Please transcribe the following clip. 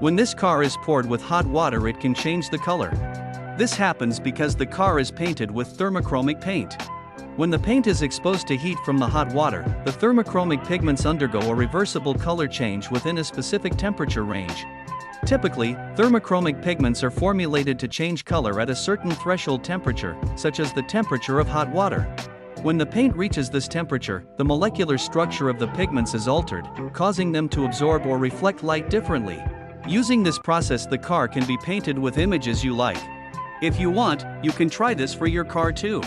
When this car is poured with hot water, it can change the color. This happens because the car is painted with thermochromic paint. When the paint is exposed to heat from the hot water, the thermochromic pigments undergo a reversible color change within a specific temperature range. Typically, thermochromic pigments are formulated to change color at a certain threshold temperature, such as the temperature of hot water. When the paint reaches this temperature, the molecular structure of the pigments is altered, causing them to absorb or reflect light differently. Using this process, the car can be painted with images you like. If you want, you can try this for your car too.